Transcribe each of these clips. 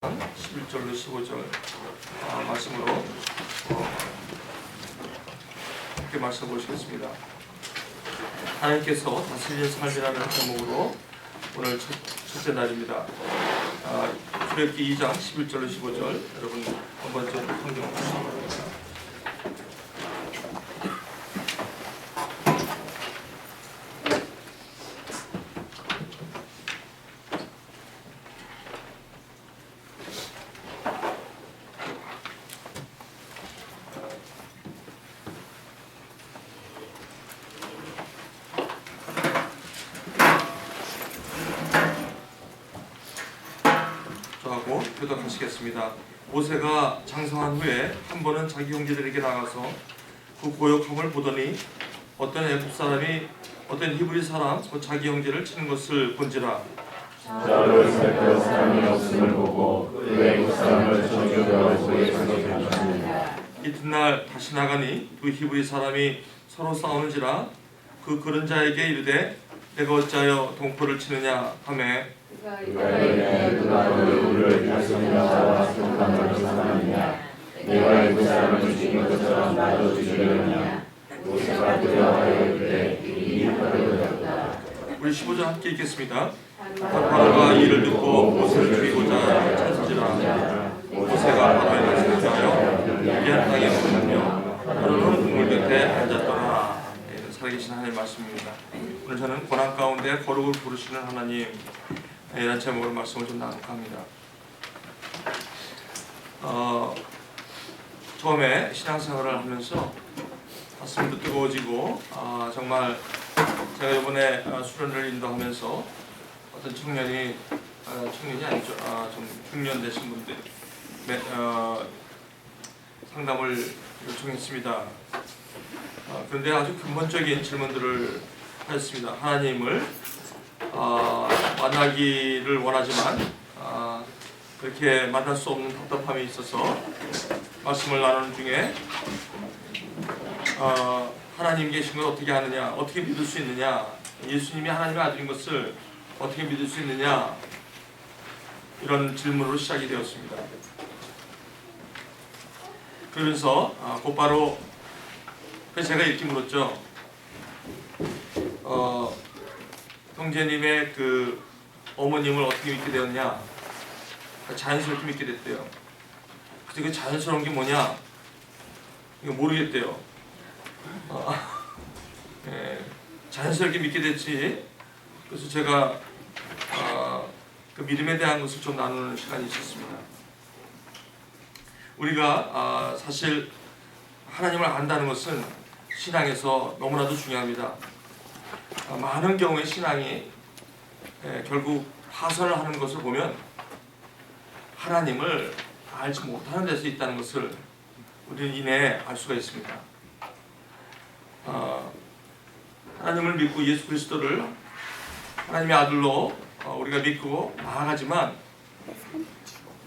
11절로 15절 말씀으로 함께 말씀 보시겠습니다. 하나님께서 다스리는 삶이라는 제목으로 오늘 첫째 날입니다. 출애굽기 2장 11절로 15절 여러분 한번 좀 성경 보시기 하고 교독하시겠습니다. 모세가 장성한 후에 한 번은 자기 형제들에게 나가서 그 고역함을 보더니 어떤 애굽 사람이 어떤 히브리 사람 자기 형제를 치는 것을 본지라. 저를 살펴 사람이 없음을 보고 그 애굽 사람을 저주하고 그의 장막에 던졌느니라. 이튿날 다시 나가니 두 히브리 사람이 서로 싸우는지라. 그 그런 자에게 이르되 내가 어찌하여 동포를 치느냐 하매 그가 누가 우리를 다스리는 자와 속한 사람이냐. 내가 애굽 사람을 죽인 것처럼 나도 죽이려느냐. 모세가 두려워하여 이르되 이 일을 하였다. 우리 15절 함께 읽겠습니다. 바로가 이를 듣고 모세를 죽이고자 찾은지라. 모세가 바로의 말씀을 하여 미디안 땅에 머물며 바로는 동물 곁에 앉았더라. 살아계신 하나님의 말씀입니다. 오늘 저는 고난 가운데 거룩을 부르시는 하나님 이런 제목으로 말씀을 좀 나눌까 합니다. 처음에 신앙생활을 하면서 가슴도 뜨거워지고 정말 제가 이번에 수련을 인도하면서 어떤 청년이 아니죠. 좀 중년 되신 분들 상담을 요청했습니다. 그런데 아주 근본적인 질문들을 하였습니다. 하나님을 만나기를 원하지만 그렇게 만날 수 없는 답답함이 있어서 말씀을 나누는 중에 하나님 계신 걸 어떻게 아느냐, 어떻게 믿을 수 있느냐, 예수님이 하나님의 아들인 것을 어떻게 믿을 수 있느냐, 이런 질문으로 시작이 되었습니다. 그러면서 곧바로 제가 이렇게 물었죠. 형제님의 그 어머님을 어떻게 믿게 되었냐? 자연스럽게 믿게 됐대요. 근데 그 자연스러운 게 뭐냐? 이거 모르겠대요. 자연스럽게 믿게 됐지. 그래서 제가 그 믿음에 대한 것을 좀 나누는 시간이 있었습니다. 우리가 사실 하나님을 안다는 것은 신앙에서 너무나도 중요합니다. 많은 경우에 신앙이 결국 파선을 하는 것을 보면 하나님을 알지 못하는 데서 있다는 것을 우리는 이내 알 수가 있습니다. 하나님을 믿고 예수 그리스도를 하나님의 아들로 우리가 믿고 나아가지만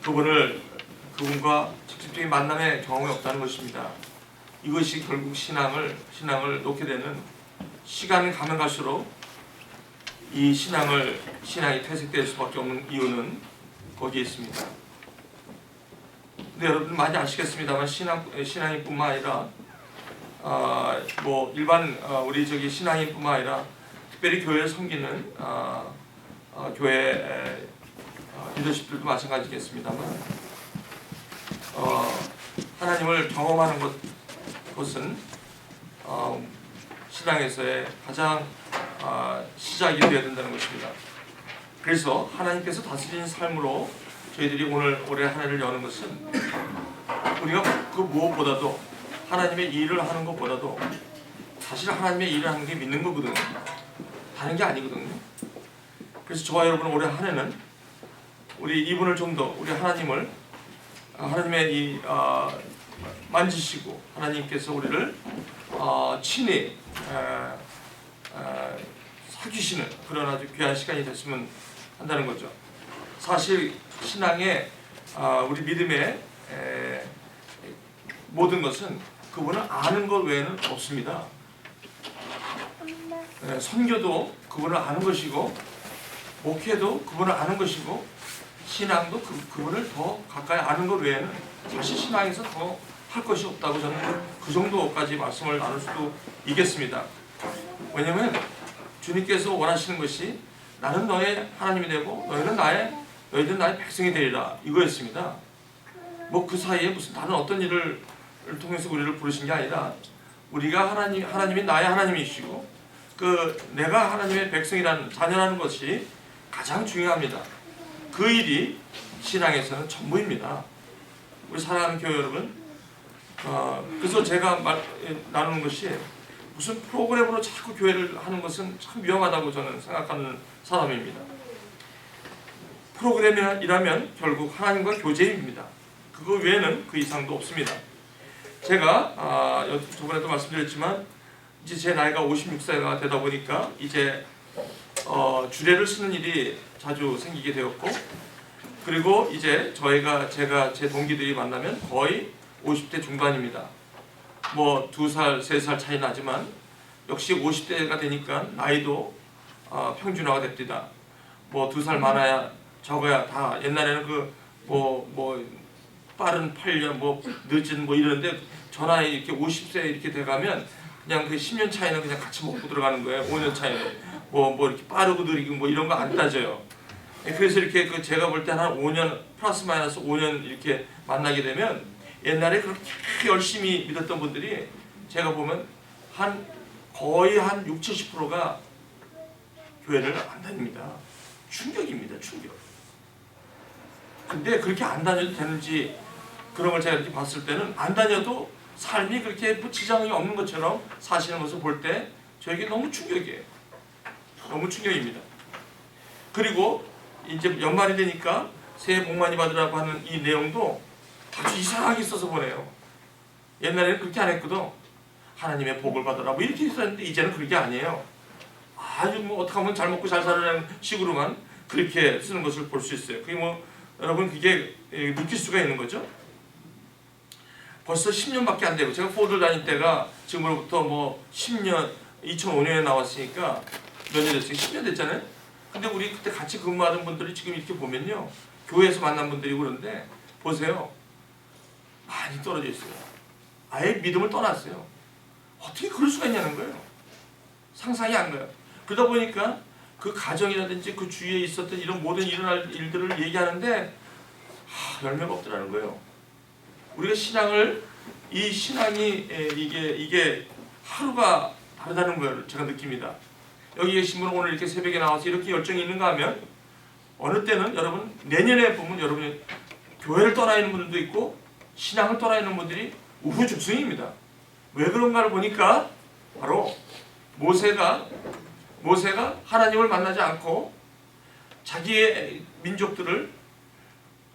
그분과 직접적인 만남의 경험이 없다는 것입니다. 이것이 결국 신앙을 놓게 되는, 시간이 가면 갈수록 이 신앙이 퇴색될 수밖에 없는 이유는 거기에 있습니다. 근데 여러분 많이 아시겠습니다만 신앙인뿐만 아니라 일반 우리 신앙인뿐만 아니라 특별히 교회를 섬기는 교회 리더십들도 마찬가지겠습니다만 하나님을 경험하는 것은 신앙에서의 가장 시작이 되어야 된다는 것입니다. 그래서 하나님께서 다스리는 삶으로 저희들이 올해 한 해를 여는 것은 우리가 그 무엇보다도 하나님의 일을 하는 것보다도 사실 하나님의 일을 하는 게 믿는 거거든요. 다른 게 아니거든요. 그래서 저와 여러분 올해 한 해는 우리 이분을 좀 더 우리 하나님의 이 만지시고 하나님께서 우리를 친히 사귀시는 그런 아주 귀한 시간이 됐으면 한다는 거죠. 사실 신앙의 우리 믿음의 모든 것은 그분을 아는 것 외에는 없습니다. 선교도 그분을 아는 것이고 목회도 그분을 아는 것이고 신앙도 그분을 더 가까이 아는 것 외에는 사실 신앙에서 더 할 것이 없다고 저는 그 정도까지 말씀을 나눌 수도 있겠습니다. 왜냐하면 주님께서 원하시는 것이 나는 너의 하나님이 되고 너희들은 나의 백성이 되리라 이거였습니다. 뭐 그 사이에 무슨 다른 어떤 일을 통해서 우리를 부르신 게 아니라 우리가 하나님이 나의 하나님이시고 내가 하나님의 백성이라는 자녀라는 것이 가장 중요합니다. 그 일이 신앙에서는 전부입니다. 우리 사랑하는 교회 여러분, 그래서 제가 나누는 것이 무슨 프로그램으로 자꾸 교회를 하는 것은 참 위험하다고 저는 생각하는 사람입니다. 프로그램이라면 결국 하나님과 교제입니다. 그거 외에는 그 이상도 없습니다. 제가 저번에도 말씀드렸지만 이제 제 나이가 56세가 되다 보니까 이제 주례를 쓰는 일이 자주 생기게 되었고, 그리고 이제 제가 제 동기들이 만나면 거의 50대 중반입니다. 뭐 2살, 3살 차이 나지만 역시 50대가 되니까 나이도 평준화가 됩니다. 뭐 2살 많아야 적어야 다 옛날에는 빠른 8년 뭐 늦은 뭐 이러는데 전화에 이렇게 50세 이렇게 돼가면 그냥 그 10년 차이는 그냥 같이 먹고 들어가는 거예요. 5년 차이는 뭐 이렇게 빠르고 느리고 뭐 이런 거 안 따져요. 그래서 이렇게 제가 볼 때 한 5년 플러스 마이너스 5년 이렇게 만나게 되면 옛날에 그렇게 열심히 믿었던 분들이 제가 보면 거의 한 60-70%가 교회를 안 다닙니다. 충격입니다. 충격. 근데 그렇게 안 다녀도 되는지 그런 걸 제가 이렇게 봤을 때는 안 다녀도 삶이 그렇게 지장이 없는 것처럼 사시는 것을 볼 때 저에게 너무 충격이에요. 너무 충격입니다. 그리고 이제 연말이 되니까 새해 복 많이 받으라고 하는 이 내용도 아주 이상하게 써서 보내요. 옛날에는 그렇게 안 했거든. 하나님의 복을 받으라 뭐 이렇게 있었는데 이제는 그게 아니에요. 아주 뭐 어떻게 하면 잘 먹고 잘 살아라는 식으로만 그렇게 쓰는 것을 볼 수 있어요. 그게 뭐 여러분 그게 느낄 수가 있는 거죠. 벌써 10년밖에 안 되고 제가 포드를 다닐 때가 지금으로부터 뭐 10년 2005년에 나왔으니까 몇 년 됐어요? 10년 됐잖아요. 근데 우리 그때 같이 근무하던 분들이 지금 이렇게 보면요, 교회에서 만난 분들이 그런데 보세요, 많이 떨어져 있어요. 아예 믿음을 떠났어요. 어떻게 그럴 수가 있냐는 거예요. 상상이 안 가요. 그러다 보니까 그 가정이라든지 그 주위에 있었던 이런 모든 일어날 일들을 얘기하는데 열매가 없더라는 거예요. 우리가 이 신앙이 이게 하루가 다르다는 걸 제가 느낍니다. 여기 계신 분은 오늘 이렇게 새벽에 나와서 이렇게 열정이 있는가 하면 어느 때는 여러분 내년에 보면 여러분이 교회를 떠나 있는 분들도 있고 신앙을 떠나 있는 분들이 우후죽순입니다. 왜 그런가를 보니까 바로 모세가 하나님을 만나지 않고 자기의 민족들을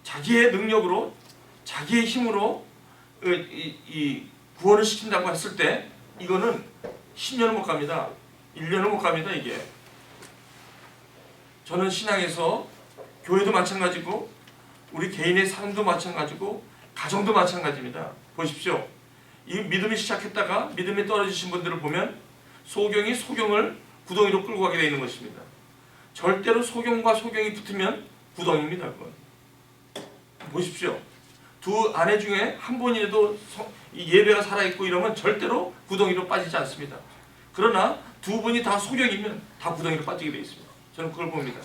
자기의 능력으로 자기의 힘으로 구원을 시킨다고 했을 때 이거는 10년은 못 갑니다. 1년은 못 갑니다. 이게 저는 신앙에서 교회도 마찬가지고 우리 개인의 삶도 마찬가지고 가정도 마찬가지입니다. 보십시오. 이 믿음이 시작했다가 믿음이 떨어지신 분들을 보면 소경이 소경을 구덩이로 끌고 가게 되어 있는 것입니다. 절대로 소경과 소경이 붙으면 구덩이입니다. 그건. 보십시오. 두 아내 중에 한 분이라도 예배가 살아있고 이러면 절대로 구덩이로 빠지지 않습니다. 그러나 두 분이 다 소경이면 다 구덩이로 빠지게 되어 있습니다. 저는 그걸 봅니다.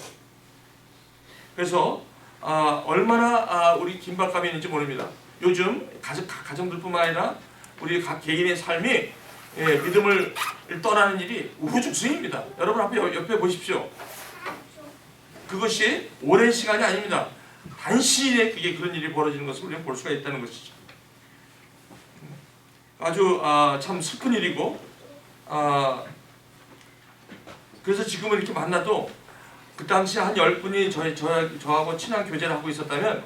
그래서 얼마나 우리 긴박감이 있는지 모릅니다. 요즘 가정들뿐만 아니라 우리 각 개인의 삶이 믿음을 떠나는 일이 우후죽순입니다. 여러분 옆에 보십시오. 그것이 오랜 시간이 아닙니다. 단시일에 그런 일이 벌어지는 것을 우리가 볼 수가 있다는 것이죠. 아주 참 슬픈 일이고 그래서 지금은 이렇게 만나도 그 당시 한 10분이 저하고 친한 교제를 하고 있었다면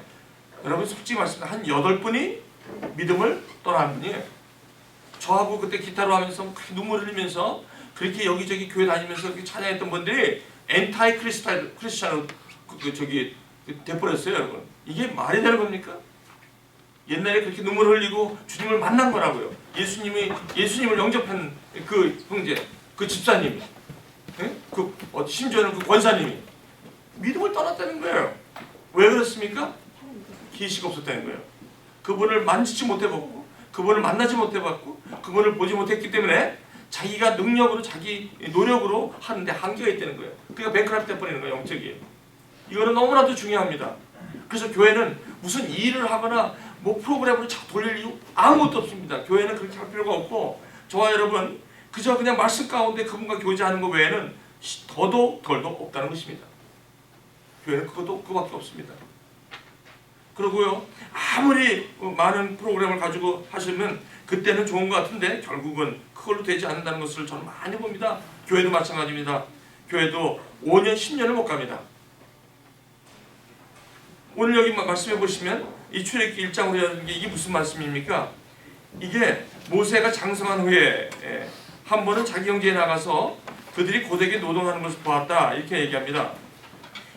여러분 솔직히 말씀드리면 한 8분이 믿음을 떠난 분이에요. 저하고 그때 기타로 하면서 눈물을 흘리면서 그렇게 여기저기 교회 다니면서 그렇게 찬양했던 분들이 엔타이 크리스찬으로 돼버렸어요. 여러분 이게 말이 되는 겁니까? 옛날에 그렇게 눈물 흘리고 주님을 만난 거라고요. 예수님을 영접한 그 형제, 그 집사님이, 심지어는 그 권사님이 믿음을 떠났다는 거예요. 왜 그렇습니까? 계시가 없었다는 거예요. 그분을 만지지 못해봤고, 그분을 만나지 못해봤고, 그분을 보지 못했기 때문에 자기가 능력으로, 자기 노력으로 하는데 한계가 있다는 거예요. 그러니까 뱅크랩트 돼버리는 거예요. 영적이에요. 이거는 너무나도 중요합니다. 그래서 교회는 무슨 일을 하거나 뭐 프로그램으로 자꾸 돌릴 이유 아무것도 없습니다. 교회는 그렇게 할 필요가 없고, 저와 여러분 그저 그냥 말씀 가운데 그분과 교제하는 것 외에는 더도 덜도 없다는 것입니다. 교회는 그거밖에 없습니다. 그리고요, 아무리 많은 프로그램을 가지고 하시면 그때는 좋은 것 같은데 결국은 그걸로 되지 않는다는 것을 저는 많이 봅니다. 교회도 마찬가지입니다. 교회도 5년, 10년을 못 갑니다. 오늘 여기 말씀해 보시면 이 출애굽기 1장으로 하는 게 이게 무슨 말씀입니까? 이게 모세가 장성한 후에 한 번은 자기 형제에 나가서 그들이 고되게 노동하는 것을 보았다, 이렇게 얘기합니다.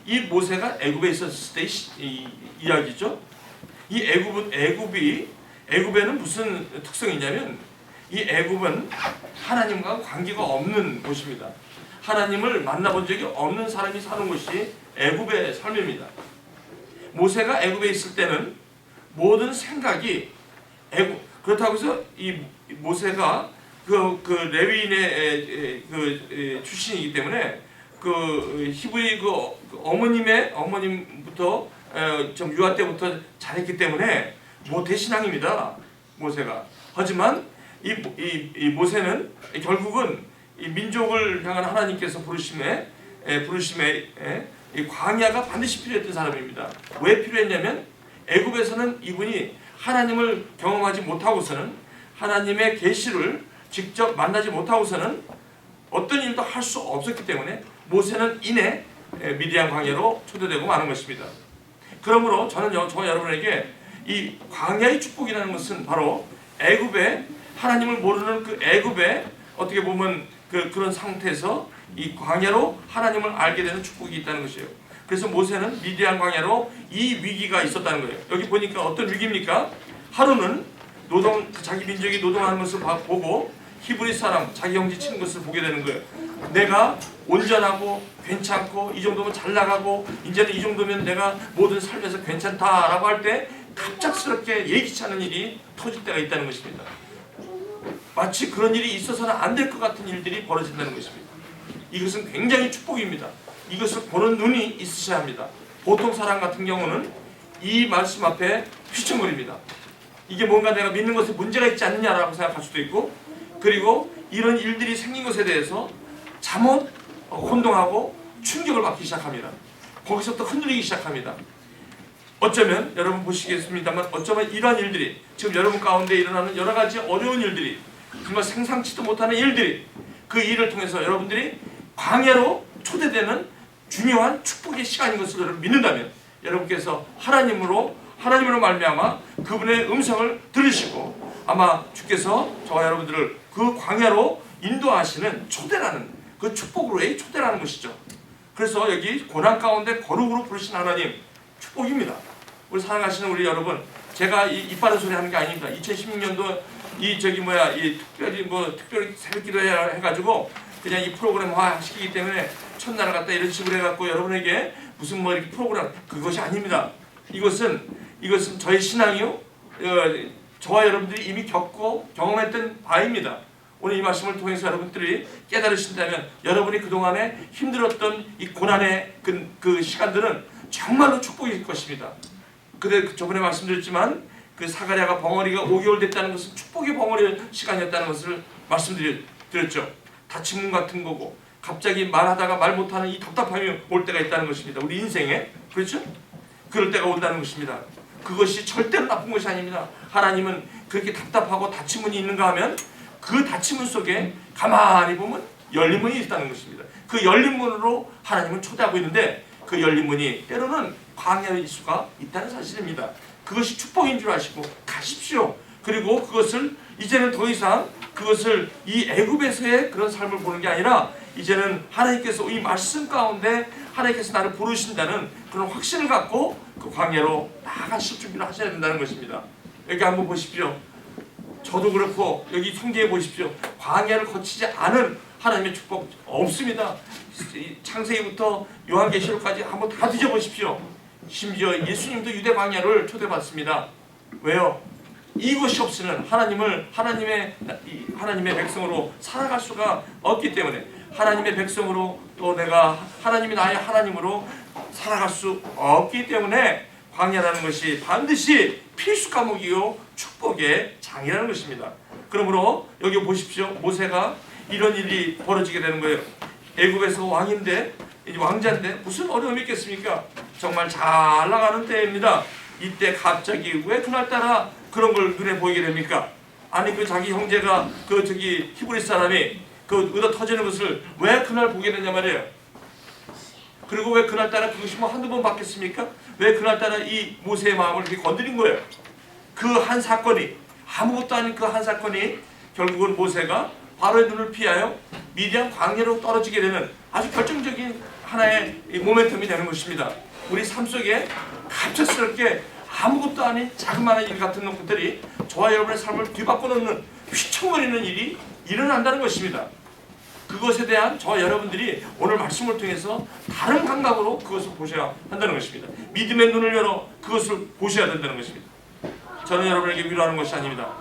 이 모세가 애굽에 있었을 때 이야기죠. 이 애굽에는 무슨 특성이 있냐면, 이 애굽은 하나님과 관계가 없는 곳입니다. 하나님을 만나본 적이 없는 사람이 사는 곳이 애굽의 삶입니다. 모세가 애굽에 있을 때는 모든 생각이 그렇다고 해서 이 모세가 그 레위인의 출신이기 때문에 그 히브리 어머님부터 좀 유아 때부터 잘했기 때문에 모태 신앙입니다. 모세가. 하지만 이 모세는 결국은 이 민족을 향한 하나님께서 부르심에 이 광야가 반드시 필요했던 사람입니다. 왜 필요했냐면 애굽에서는 이분이 하나님을 경험하지 못하고서는, 하나님의 계시를 직접 만나지 못하고서는 어떤 일도 할 수 없었기 때문에 모세는 이내 미디안 광야로 초대되고 마는 것입니다. 그러므로 저는요, 저와 여러분에게 이 광야의 축복이라는 것은 바로 애굽에 하나님을 모르는 그 애굽에 어떻게 보면 그런 상태에서 이 광야로 하나님을 알게 되는 축복이 있다는 것이에요. 그래서 모세는 미디안 광야로 이 위기가 있었다는 거예요. 여기 보니까 어떤 위기입니까? 하루는 자기 민족이 노동하는 것을 보고 히브리 사람, 자기 형제 치는 것을 보게 되는 거예요. 내가 온전하고 괜찮고 이 정도면 잘 나가고 이제는 이 정도면 내가 모든 삶에서 괜찮다라고 할 때 갑작스럽게 예기치 않은 일이 터질 때가 있다는 것입니다. 마치 그런 일이 있어서는 안 될 것 같은 일들이 벌어진다는 것입니다. 이것은 굉장히 축복입니다. 이것을 보는 눈이 있으셔야 합니다. 보통 사람 같은 경우는 이 말씀 앞에 휘청거립니다. 이게 뭔가 내가 믿는 것에 문제가 있지 않느냐라고 생각할 수도 있고, 그리고 이런 일들이 생긴 것에 대해서 잠옷 혼동하고 충격을 받기 시작합니다. 거기서부터 흔들리기 시작합니다. 어쩌면 여러분 보시겠습니다만, 어쩌면 이런 일들이 지금 여러분 가운데 일어나는 여러 가지 어려운 일들이, 정말 생상치도 못하는 일들이, 그 일을 통해서 여러분들이 광야로 초대되는 중요한 축복의 시간인 것을 여러분 믿는다면, 여러분께서 하나님으로 말미암아 그분의 음성을 들으시고 아마 주께서 저와 여러분들을 그 광야로 인도하시는 초대라는, 그 축복으로의 초대라는 것이죠. 그래서 여기 고난 가운데 거룩으로 부르신 하나님 축복입니다. 우리 사랑하시는 우리 여러분, 제가 입 바른 소리 하는 게 아닙니다. 2016년도 특별히 새벽기도 해가지고 그냥 이 프로그램화 시키기 때문에 첫날 갔다 이런 식으로 해갖고 여러분에게 무슨 이렇게 프로그램, 그것이 아닙니다. 이것은 저의 신앙이요, 저와 여러분들이 이미 겪고 경험했던 바입니다. 오늘 이 말씀을 통해서 여러분들이 깨달으신다면 여러분이 그동안에 힘들었던 이 고난의 그 시간들은 정말로 축복일 것입니다. 근데 저번에 말씀드렸지만 그 사가랴가 벙어리가 5개월 됐다는 것은 축복의 벙어리 시간이었다는 것을 말씀드렸죠. 닫힌 문 같은 거고, 갑자기 말하다가 말 못하는 이 답답함이 올 때가 있다는 것입니다. 우리 인생에. 그렇죠? 그럴 때가 온다는 것입니다. 그것이 절대로 나쁜 것이 아닙니다. 하나님은 그렇게 답답하고 닫힌 문이 있는가 하면 그 닫힌 문 속에 가만히 보면 열린 문이 있다는 것입니다. 그 열린 문으로 하나님은 초대하고 있는데, 그 열린 문이 때로는 광야일 수가 있다는 사실입니다. 그것이 축복인 줄 아시고 가십시오. 그리고 그것을 이제는 더 이상 그것을 이 애굽에서의 그런 삶을 보는 게 아니라, 이제는 하나님께서 이 말씀 가운데 하나님께서 나를 부르신다는 그런 확신을 갖고 그 광야로 나아가실 준비를 하셔야 된다는 것입니다. 여기 한번 보십시오. 저도 그렇고 여기 성경에 보십시오. 광야를 거치지 않은 하나님의 축복 없습니다. 창세기부터 요한계시록까지 한번 다 뒤져보십시오. 심지어 예수님도 유대 광야를 초대받습니다. 왜요? 이것이 없이는 하나님의 백성으로 살아갈 수가 없기 때문에, 하나님의 백성으로 또 내가 하나님이 나의 하나님으로 살아갈 수 없기 때문에 광야라는 것이 반드시 필수 과목이요 축복의 장이라는 것입니다. 그러므로 여기 보십시오. 모세가 이런 일이 벌어지게 되는 거예요. 애굽에서 왕인데, 왕자인데 무슨 어려움이 있겠습니까? 정말 잘 나가는 때입니다. 이때 갑자기 왜 그날따라 그런 걸 눈에 보이게 됩니까? 아니 그 자기 형제가 그 저기 히브리 사람이 그 얻어 터지는 것을 왜 그날 보게 됐냐 말이에요. 그리고 왜 그날따라 그것이 뭐 한두 번 받겠습니까? 왜 그날따라 이 모세의 마음을 이렇게 건드린 거예요? 그 한 사건이, 아무것도 아닌 그 한 사건이 결국은 모세가 바로의 눈을 피하여 미디안 광야로 떨어지게 되는 아주 결정적인 하나의 모멘텀이 되는 것입니다. 우리 삶 속에 갑작스럽게 아무것도 아닌 자그마한 일 같은 것들이 저와 여러분의 삶을 뒤바꿔놓는 휘청거리는 일이 일어난다는 것입니다. 그것에 대한 저와 여러분들이 오늘 말씀을 통해서 다른 감각으로 그것을 보셔야 한다는 것입니다. 믿음의 눈을 열어 그것을 보셔야 된다는 것입니다. 저는 여러분에게 위로하는 것이 아닙니다.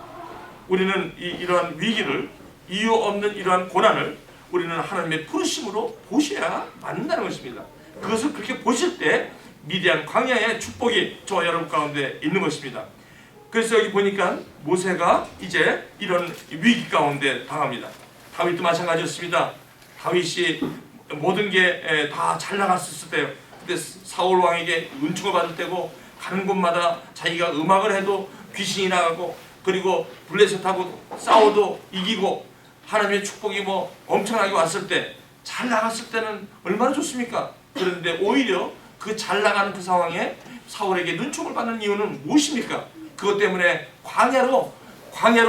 우리는 이러한 위기를, 이유 없는 이러한 고난을 우리는 하나님의 부르심으로 보셔야 맞는다는 것입니다. 그것을 그렇게 보실 때 미디안 광야의 축복이 저와 여러분 가운데 있는 것입니다. 그래서 여기 보니까 모세가 이제 이런 위기 가운데 당합니다. 다윗도 마찬가지였습니다. 다윗이 모든 게 다 잘 나갔을 때요. 그때 사울 왕에게 은총을 받을 때고, 가는 곳마다 자기가 음악을 해도 귀신이 나가고, 그리고 블레셋하고 싸워도 이기고, 하나님의 축복이 뭐 엄청나게 왔을 때, 잘 나갔을 때는 얼마나 좋습니까? 그런데 오히려 그 잘 나가는 그 상황에 사울에게 눈총을 받는 이유는 무엇입니까? 그것 때문에 광야로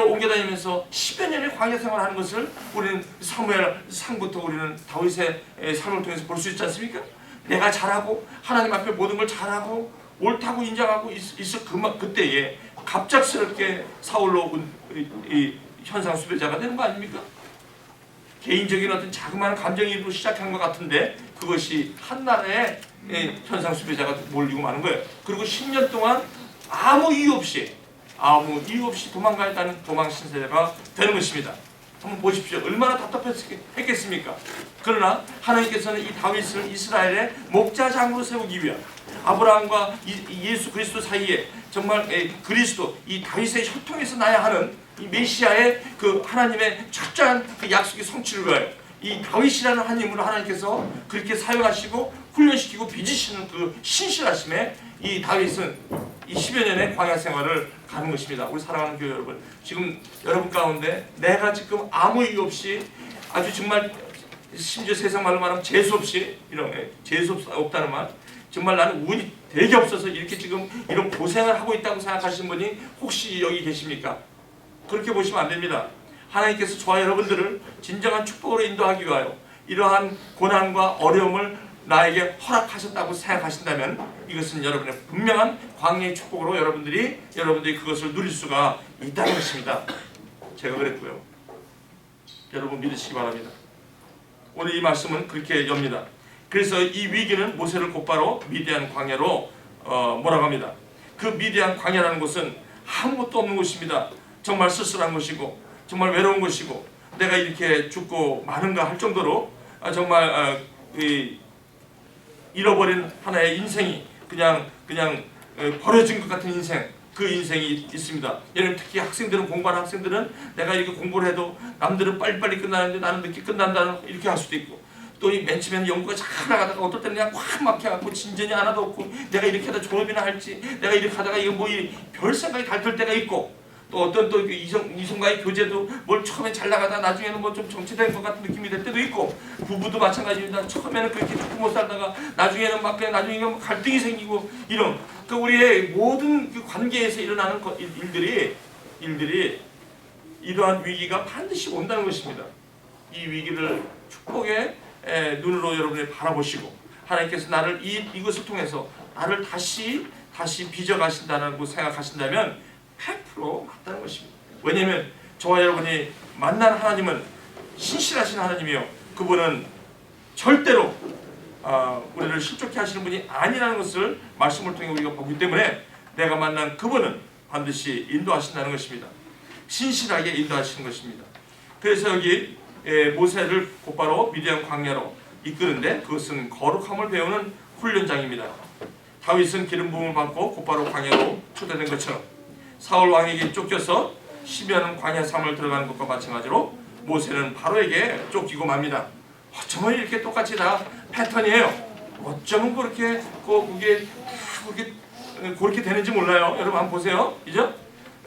옮겨 다니면서 10여 년의 광야 생활을 하는 것을 우리는 사무엘 상부터 우리는 다윗의 삶을 통해서 볼 수 있지 않습니까? 내가 잘하고 하나님 앞에 모든 걸 잘하고 옳다고 인정하고 있을 그때에 갑작스럽게 사울로 이 현상 수배자가 되는 거 아닙니까? 개인적인 어떤 자그마한 감정이입으로 시작한 것 같은데 그것이 한나라의 현상 수배자가 몰리고 마는 거예요. 그리고 10년 동안 아무 이유 없이 도망가겠다는 도망 신세가 되는 것입니다. 한번 보십시오. 얼마나 답답했겠습니까? 그러나 하나님께서는 이 다윗을 이스라엘의 목자장으로 세우기 위한, 아브라함과 예수 그리스도 사이에 정말 그리스도 이 다윗의 혈통에서 나야 하는 이 메시아의 그 하나님의 철저한 그 약속의 성취를 위하여 이 다윗이라는 한 인물을 하나님께서 그렇게 사용하시고 훈련시키고 빚으시는 그 신실하심에 이 다윗은 이 10여 년의 광야 생활을 가는 것입니다. 우리 사랑하는 교회 여러분, 지금 여러분 가운데 내가 지금 아무 이유 없이 아주 정말 심지어 세상 말로 말하면 재수 없이 재수 없다는 말, 정말 나는 운이 되게 없어서 이렇게 지금 이런 고생을 하고 있다고 생각하시는 분이 혹시 여기 계십니까? 그렇게 보시면 안 됩니다. 하나님께서 저와 여러분들을 진정한 축복으로 인도하기 위하여 이러한 고난과 어려움을 나에게 허락하셨다고 생각하신다면 이것은 여러분의 분명한 광야의 축복으로 여러분들이 그것을 누릴 수가 있다는 것입니다. 제가 그랬고요. 여러분 믿으시기 바랍니다. 오늘 이 말씀은 그렇게 엽니다. 그래서 이 위기는 모세를 곧바로 미디안 광야로 몰아갑니다. 그 미디안 광야라는 곳은 아무것도 없는 곳입니다. 정말 쓸쓸한 곳이고 정말 외로운 곳이고 내가 이렇게 죽고 마는가 할 정도로 정말 잃어버린 하나의 인생이 그냥 버려진 것 같은 인생, 그 인생이 있습니다. 여러분 특히 학생들은, 공부하는 학생들은 내가 이렇게 공부를 해도 남들은 빨리빨리 끝나는데 나는 늦게 끝난다는 이렇게 할 수도 있고, 또 이 맨 처음에는 연구가 잘 나가다가 어떨 때는 그냥 꽉 막혀갖고 진전이 하나도 없고 내가 이렇게 하다 졸업이나 할지, 내가 이렇게 하다가 이거 뭐 별 생각이 달 때가 있고, 또 어떤 또 이성과의 교제도 뭘 처음에 잘 나가다 나중에는 뭐 좀 정체된 것 같은 느낌이 될 때도 있고, 부부도 마찬가지입니다. 처음에는 그렇게 좋게 못 살다가 나중에는 막 그냥 나중에는 갈등이 생기고 이런 그 우리의 모든 그 관계에서 일어나는 일들이 이러한 위기가 반드시 온다는 것입니다. 이 위기를 축복의 눈으로 여러분이 바라보시고 하나님께서 나를 이것을 통해서 나를 다시 빚어가신다고 생각하신다면 100% 맞다는 것입니다. 왜냐하면 저와 여러분이 만난 하나님은 신실하신 하나님이요, 그분은 절대로 우리를 실족해 하시는 분이 아니라는 것을 말씀을 통해 우리가 보기 때문에 내가 만난 그분은 반드시 인도하신다는 것입니다. 신실하게 인도하시는 것입니다. 그래서 여기 모세를 곧바로 미디안 광야로 이끄는데 그것은 거룩함을 배우는 훈련장입니다. 다윗은 기름 부음을 받고 곧바로 광야로 초대된 것처럼 사울 왕에게 쫓겨서 10여 년 광야 삶을 들어가는 것과 마찬가지로 모세는 바로에게 쫓기고 맙니다. 어쩌면 이렇게 똑같이 다 패턴이에요. 어쩌면 그렇게 그렇게 되는지 몰라요. 여러분 한번 보세요. 그죠?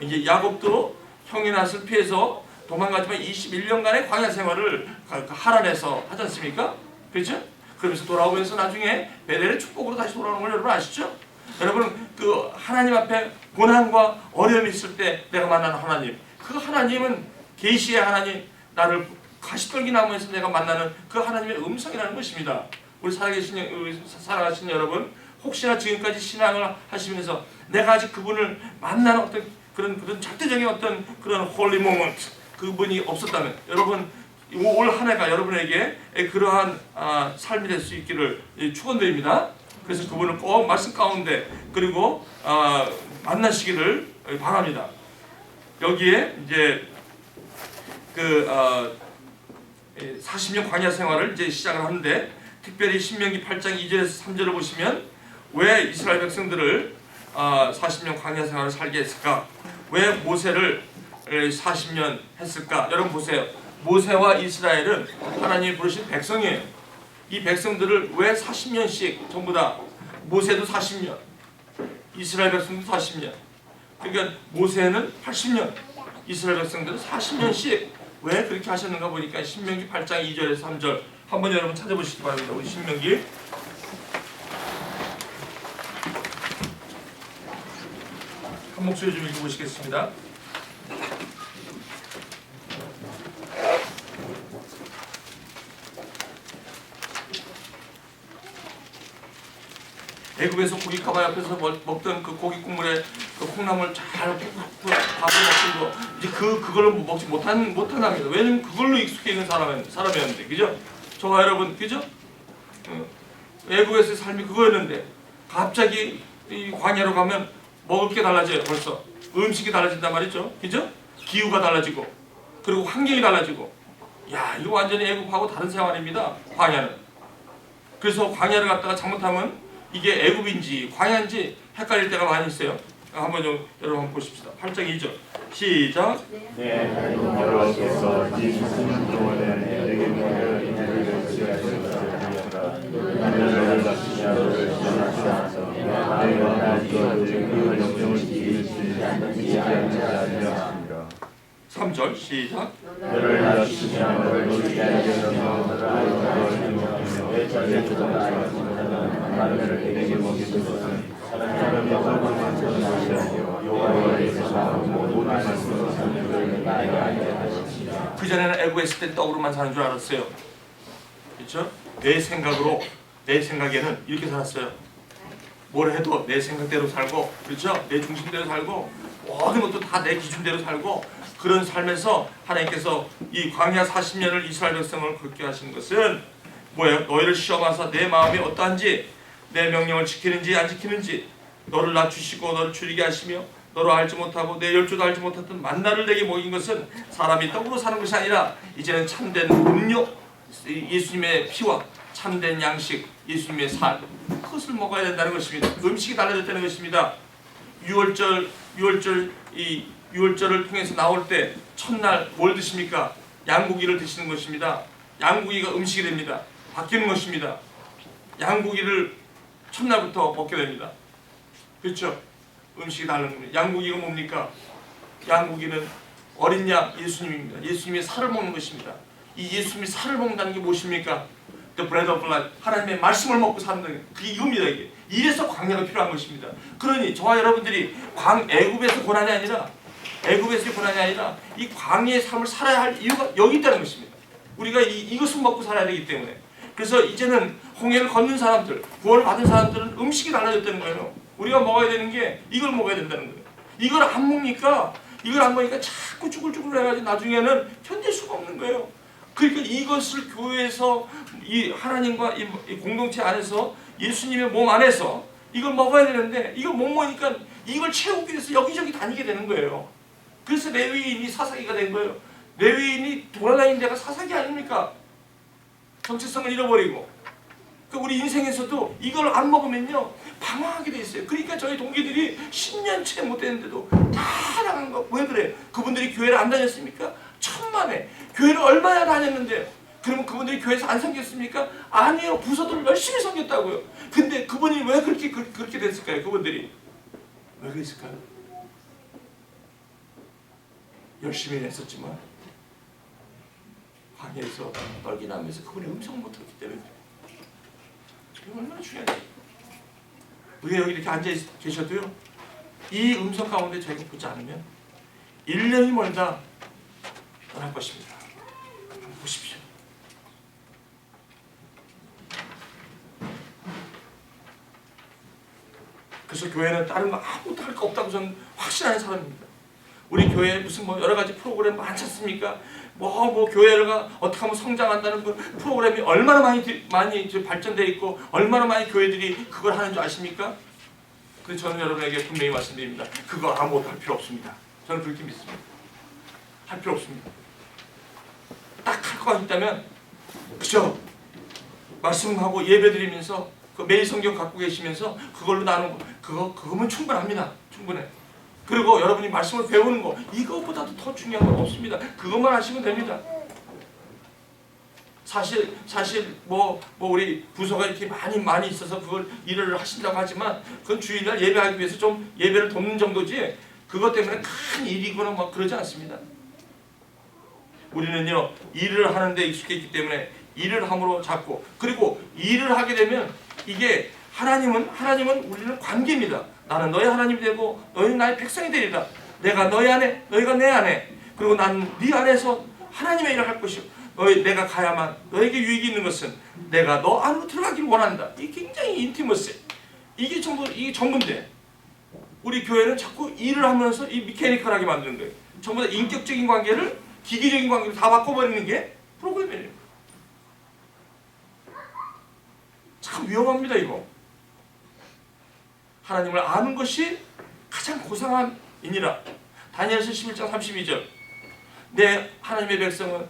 이제 야곱도 형의 낯을 피해서 도망가지만 21년간의 광야 생활을 하란에서 하지 않습니까? 그렇죠? 그러면서 돌아오면서 나중에 베델의 축복으로 다시 돌아오는 걸 여러분 아시죠? 여러분 그 하나님 앞에 고난과 어려움이 있을 때 내가 만나는 하나님, 그 하나님은 계시의 하나님, 나를 가시떨기 나무에서 내가 만나는 그 하나님의 음성이라는 것입니다. 우리 살아가신 여러분, 혹시나 지금까지 신앙을 하시면서 내가 아직 그분을 만나는 어떤 그런 절대적인 어떤 그런 홀리 모먼트 그분이 없었다면 여러분 올 한 해가 여러분에게 그러한 삶이 될 수 있기를 축원드립니다. 그래서 그분을 꼭 말씀 가운데 그리고 만나시기를 바랍니다. 여기에 이제 그 40년 광야 생활을 이제 시작을 하는데 특별히 신명기 8장 2절에서 3절을 보시면 왜 이스라엘 백성들을 40년 광야 생활을 살게 했을까? 왜 모세를 40년 했을까? 여러분 보세요. 모세와 이스라엘은 하나님이 부르신 백성이에요. 이 백성들을 왜 40년씩 전부 다 모세도 40년, 이스라엘 백성도 40년. 그러니까 모세는 80년, 이스라엘 백성들은 40년씩 왜 그렇게 하셨는가 보니까 신명기 8장 2절에서 3절 한번 여러분 찾아보시기 바랍니다. 우리 신명기 한 목소리 좀 읽어보시겠습니다. 애굽에서 고기 가마 옆에서 먹던 그 고기 국물에 그 콩나물 잘 밥을 먹던 거 이제 그걸로 먹지 못한답니다. 왜냐면 그걸로 익숙해 있는 사람이었는데, 그죠? 저와 여러분, 그죠? 애굽에서의 삶이 그거였는데 갑자기 이 광야로 가면 먹을 게 달라져요. 벌써 음식이 달라진단 말이죠, 그죠? 기후가 달라지고 그리고 환경이 달라지고, 야 이거 완전히 애굽하고 다른 생활입니다. 광야는. 그래서 광야를 갔다가 잘못하면 이게 애굽인지 광야인지 헷갈릴 때가 많이 있어요. 한번 좀 여러분 한번 보십시다. 8장 2절 시작. 네, 여호와께서 이 수년 동안에 내게 명령을 하늘을 낮추시며 너를 지나치소서. 내가 나주어 그 영령을 지키지 않으려 하시니라. 3절 시작. 너를 낮추시며 너를 높이게 하시며 너를 아이와 내 자리에 주도하여 하늘을 내게 먹이소서. 사람이 영광을 찾는 것이 아니요 여호와께서 모든 말씀으로 사는 나이가 아니라 하시니라. 그 전에는 애굽에 있을 때 떡으로만 사는 줄 알았어요. 그렇죠? 내 생각에는 이렇게 살았어요. 뭘 해도 내 생각대로 살고, 그렇죠? 내 중심대로 살고, 모든 것도 다 내 기준대로 살고, 그런 삶에서 하나님께서 이 광야 40년을 이스라엘 백성을 그렇게 하시는 것은 뭐예요? 너희를 시험하사 내 마음이 어떠한지, 내 명령을 지키는지 안 지키는지, 너를 낮추시고 너를 줄이게 하시며 너를 알지 못하고 내 열조도 알지 못했던 만나를 내게 먹인 것은 사람이 떡으로 사는 것이 아니라 이제는 참된 음료, 예수님의 피와 참된 양식, 예수님의 살, 그것을 먹어야 된다는 것입니다. 음식이 달라졌다는 것입니다. 6월절을 통해서 나올 때 첫날 뭘 드십니까? 양고기를 드시는 것입니다. 양고기가 음식이 됩니다. 바뀌는 것입니다. 양고기를 첫날부터 먹게 됩니다. 그렇죠? 음식이 다른 겁니다. 양고기가 뭡니까? 양고기는 어린 양 예수님입니다. 예수님의 살을 먹는 것입니다. 이 예수님이 살을 먹는다는 게 무엇입니까? The bread of life. 하나님의 말씀을 먹고 사는 그게 이겁니다. 이게. 이래서 광야가 필요한 것입니다. 그러니 저와 여러분들이 애굽에서 고난이 아니라 이 광야의 삶을 살아야 할 이유가 여기 있다는 것입니다. 우리가 이것을 먹고 살아야 되기 때문에. 그래서 이제는 홍해를 건넌 사람들, 구원을 받은 사람들은 음식이 달라졌다는 거예요. 우리가 먹어야 되는 게 이걸 먹어야 된다는 거예요. 이걸 안 먹으니까 자꾸 쭈글쭈글 해가지고 나중에는 견딜 수가 없는 거예요. 그러니까 이것을 교회에서 이 하나님과 이 공동체 안에서 예수님의 몸 안에서 이걸 먹어야 되는데 이걸 못 먹으니까 이걸 채우기 위해서 여기저기 다니게 되는 거예요. 그래서 레위인이 사사기가 된 거예요. 레위인이 돌아다니는 데가 사사기 아닙니까? 정체성을 잃어버리고. 그러니까 우리 인생에서도 이걸 안 먹으면요 방황하게 돼 있어요. 그러니까 저희 동기들이 10년째 못 됐는데도 다 나간 거. 왜 그래? 그분들이 교회를 안 다녔습니까? 천만에. 교회를 얼마나 다녔는데 그러면 그분들이 교회에서 안 섬겼습니까? 아니요. 부서들을 열심히 섬겼다고요. 근데 그분이 왜 그렇게 됐을까요? 그분들이 왜 그랬을까요? 열심히 했었지만 광야에서 떨기나면서 그분의 음성을 못 들었기 때문에. 이거 얼마나 중요하죠. 우리가 여기 이렇게 앉아 계셔도요 이 음성 가운데 저희가 보지 않으면 1년이 멀다 떠날 것입니다. 한번 보십시오. 그래서 교회는 다른 거 아무것도 할 거 없다고 저는 확신하는 사람입니다. 우리 교회에 무슨 뭐 여러 가지 프로그램 많지 않습니까? 뭐 교회가 어떻게 하면 성장한다는 그 프로그램이 얼마나 많이 발전되어 있고 얼마나 많이 교회들이 그걸 하는 줄 아십니까? 그래서 저는 여러분에게 분명히 말씀드립니다. 그거 아무것도 할 필요 없습니다. 저는 그렇게 믿습니다. 할 필요 없습니다. 딱 할 거 있다면 그죠? 말씀하고 예배드리면서 그 매일 성경 갖고 계시면서 그걸로 나누는 거 그거면 충분합니다. 충분해. 그리고 여러분이 말씀을 배우는 거 이거보다도 더 중요한 건 없습니다. 그것만 하시면 됩니다. 사실 뭐 우리 부서가 이렇게 많이 있어서 그걸 일을 하신다고 하지만 그건 주일날 예배하기 위해서 좀 예배를 돕는 정도지 그것 때문에 큰 일이거나 막 그러지 않습니다. 우리는요 일을 하는데 익숙했기 때문에 일을 함으로 잡고 그리고 일을 하게 되면 이게 하나님은 우리는 관계입니다. 나는 너의 하나님이 되고 너희는 나의 백성이 되리라. 내가 너희 안에 너희가 내 안에 그리고 나는 네 안에서 하나님의 일을 할 것이요 내가 가야만 너에게 유익이 있는 것은 내가 너 안으로 들어가기를 원한다. 이게 굉장히 인티머스. 이게 전부인데 우리 교회는 자꾸 일을 하면서 이 미케니컬하게 만드는 거예요. 전부 다 인격적인 관계를 기계적인 관계로 다 바꿔버리는 게 프로그램이에요. 참 위험합니다 이거. 하나님을 아는 것이 가장 고상함이니라. 다니엘서 11장 32절 내 하나님의 백성은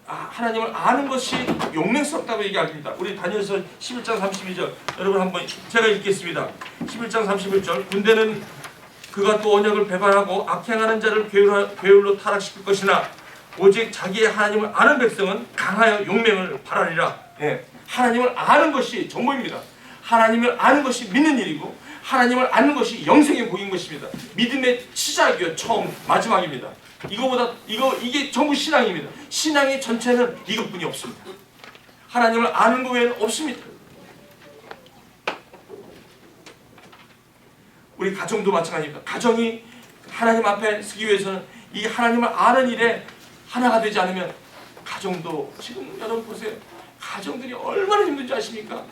하나님을 아는 것이 용맹스럽다고 얘기합니다. 우리 다니엘서 11장 32절 여러분 한번 제가 읽겠습니다. 11장 31절 군대는 그가 또 언약을 배반하고 악행하는 자를 괴울로 타락시킬 것이나 오직 자기의 하나님을 아는 백성은 강하여 용맹을 발하리라. 예. 하나님을 아는 것이 전부입니다. 하나님을 아는 것이 믿는 일이고 하나님을 아는 것이 영생의 복인 것입니다. 믿음의 시작이요 처음 마지막입니다. 이게 전부 신앙입니다. 신앙의 전체는 이것뿐이 없습니다. 하나님을 아는 것 외에는 없습니다. 우리 가정도 마찬가지입니다. 가정이 하나님 앞에 서기 위해서는 이 하나님을 아는 일에 하나가 되지 않으면 가정도 지금 여러분 보세요. 가정들이 얼마나 힘든지 아십니까?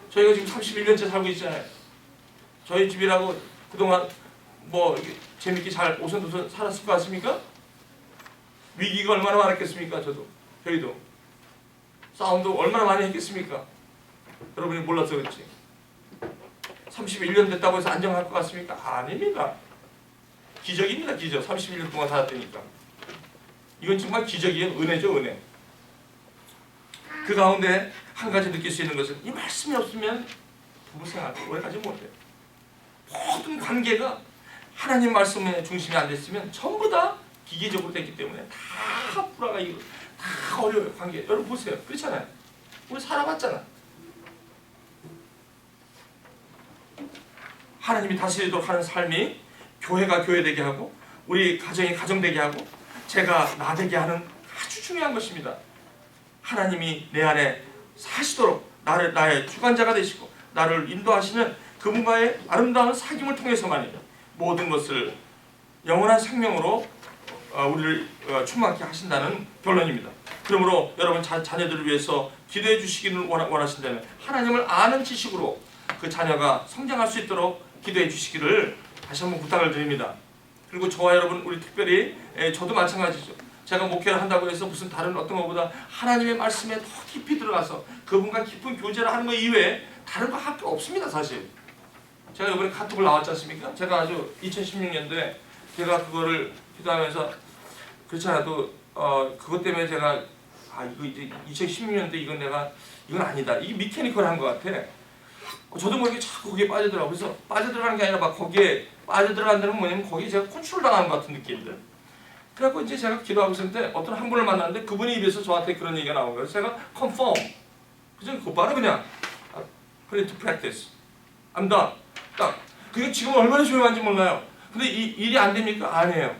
저희가 지금 31년째 살고 있잖아요. 저희 집이라고 그동안 뭐 재밌게 잘 오손도손 살았을 것 같습니까? 위기가 얼마나 많았겠습니까? 저희도 싸움도 얼마나 많이 했겠습니까? 여러분이 몰라서 그렇지. 31년 됐다고 해서 안정할 것 같습니까? 아닙니다. 기적입니다. 기적. 31년 동안 살았다니까. 이건 정말 기적이에요. 은혜죠. 은혜. 그 가운데 한 가지 느낄 수 있는 것은 이 말씀이 없으면 부부생활 오래가지 못해요. 모든 관계가 하나님 말씀의 중심이 안 됐으면 전부 다 기계적으로 됐기 때문에 다 불화가 다 어려워요. 관계. 여러분 보세요. 그렇잖아요. 우리 살아봤잖아. 하나님이 다스리도록 하는 삶이 교회가 교회되게 하고 우리 가정이 가정되게 하고 제가 나 되게 하는 아주 중요한 것입니다. 하나님이 내 안에 사시도록 나의 주관자가 되시고 나를 인도하시는 그분과의 아름다운 사귐을 통해서만이 모든 것을 영원한 생명으로 우리를 충만케 하신다는 결론입니다. 그러므로 여러분 자녀들을 위해서 기도해 주시기를 원하신다면 하나님을 아는 지식으로 그 자녀가 성장할 수 있도록 기도해 주시기를 다시 한번 부탁을 드립니다. 그리고 저와 여러분 우리 특별히 저도 마찬가지죠. 제가 목회를 한다고 해서 무슨 다른 어떤 것보다 하나님의 말씀에 더 깊이 들어가서 그분과 깊은 교제를 하는 것 이외에 다른 거 할 게 없습니다. 사실 제가 이번에 카톡을 나왔지 않습니까? 제가 아주 2016년도에 제가 그거를 기도하면서 그렇지 않아도 그것 때문에 제가 이거 이제 2016년도 이건 아니다. 이게 미케니컬한 것 같아. 저도 모르게 자꾸 거기에 빠져들어가고 그래서 빠져들어가는 게 아니라 막 거기에 빠져들어간다는 건 뭐냐면 거기에 제가 컨트롤 당하는 것 같은 느낌들. 그래갖고 이제 제가 기도하고 있었는데 어떤 한 분을 만났는데 그분의 입에서 저한테 그런 얘기가 나온 거예요. 제가 confirm. 그죠? 곧바로 그냥 put into practice. I'm done. 딱. 그게 지금 얼마나 조용한지 몰라요. 근데 이 일이 안 됩니까? 안 해요.